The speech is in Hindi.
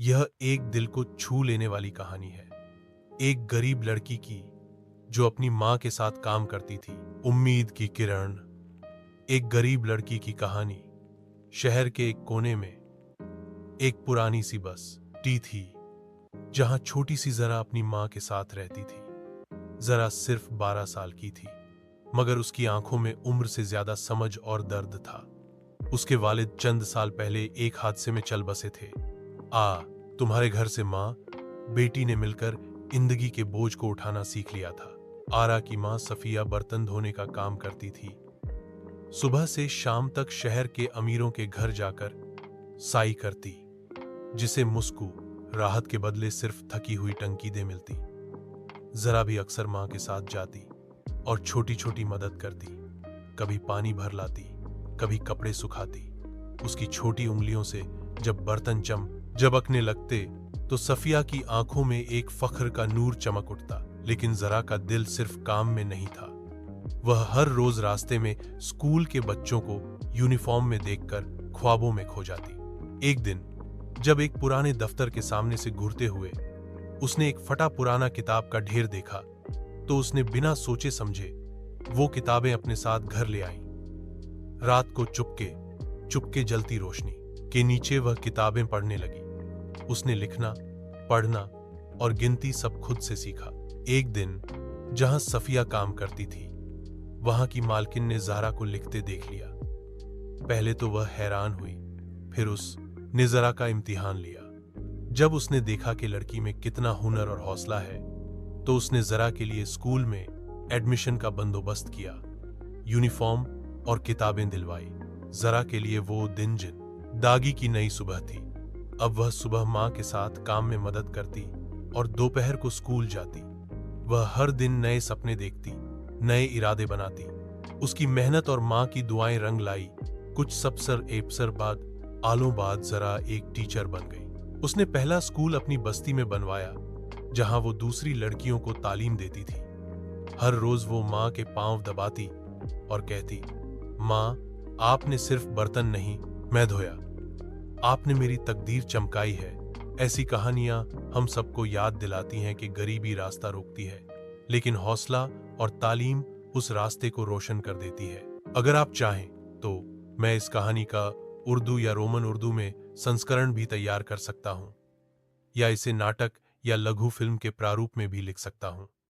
यह एक दिल को छू लेने वाली कहानी है। एक गरीब लड़की की जो अपनी मां के साथ काम करती थी। उम्मीद की किरण। एक गरीब लड़की की कहानी। शहर के एक कोने में एक पुरानी सी बस टी थी, जहां छोटी सी जरा अपनी मां के साथ रहती थी। जरा सिर्फ 12 साल की थी, मगर उसकी आंखों में उम्र से ज्यादा समझ और दर्द था। उसके वालिद चंद साल पहले एक हादसे में चल बसे थे। तुम्हारे घर से मां बेटी ने मिलकर जिंदगी के बोझ को उठाना सीख लिया था। आरा की मां सफिया बर्तन धोने का काम करती थी। सुबह से शाम तक शहर के अमीरों के घर जाकर साई करती, जिसे मुस्कू राहत के बदले सिर्फ थकी हुई टंकीदें मिलती। जरा भी अक्सर मां के साथ जाती और छोटी छोटी मदद करती। कभी पानी भर लाती, कभी कपड़े सुखाती। उसकी छोटी उंगलियों से जब बर्तन झपकने लगते तो सफिया की आंखों में एक फख्र का नूर चमक उठता। लेकिन जरा का दिल सिर्फ काम में नहीं था। वह हर रोज रास्ते में स्कूल के बच्चों को यूनिफॉर्म में देखकर ख्वाबों में खो जाती। एक दिन जब एक पुराने दफ्तर के सामने से घुरते हुए उसने एक फटा पुराना किताब का ढेर देखा, तो उसने बिना सोचे समझे वो किताबें अपने साथ घर ले आई। रात को चुपके चुपके जलती रोशनी के नीचे वह किताबें पढ़ने लगी। उसने लिखना, पढ़ना और गिनती सब खुद से सीखा। एक दिन जहां सफिया काम करती थी, वहां की मालकिन ने ज़हरा को लिखते देख लिया। पहले तो वह हैरान हुई, फिर उसने ज़हरा का इम्तिहान लिया। जब उसने देखा कि लड़की में कितना हुनर और हौसला है, तो उसने ज़हरा के लिए स्कूल में एडमिशन का बंदोबस्त किया, यूनिफॉर्म और किताबें दिलवाई। ज़हरा के लिए वो दिन जिन दागी की नई सुबह थी। अब वह सुबह मां के साथ काम में मदद करती और दोपहर को स्कूल जाती। वह हर दिन नए सपने देखती, नए इरादे बनाती। उसकी मेहनत और मां की दुआएं रंग लाई। कुछ सबसर एपसर बाद ज़हरा एक टीचर बन गई। उसने पहला स्कूल अपनी बस्ती में बनवाया, जहां वो दूसरी लड़कियों को तालीम देती थी। हर रोज वो मां के पांव दबाती और कहती, मां, आपने सिर्फ बर्तन नहीं मैं धोया, आपने मेरी तकदीर चमकाई है। ऐसी कहानियां हम सबको याद दिलाती हैं कि गरीबी रास्ता रोकती है, लेकिन हौसला और तालीम उस रास्ते को रोशन कर देती है। अगर आप चाहें तो मैं इस कहानी का उर्दू या रोमन उर्दू में संस्करण भी तैयार कर सकता हूं, या इसे नाटक या लघु फिल्म के प्रारूप में भी लिख सकता हूं।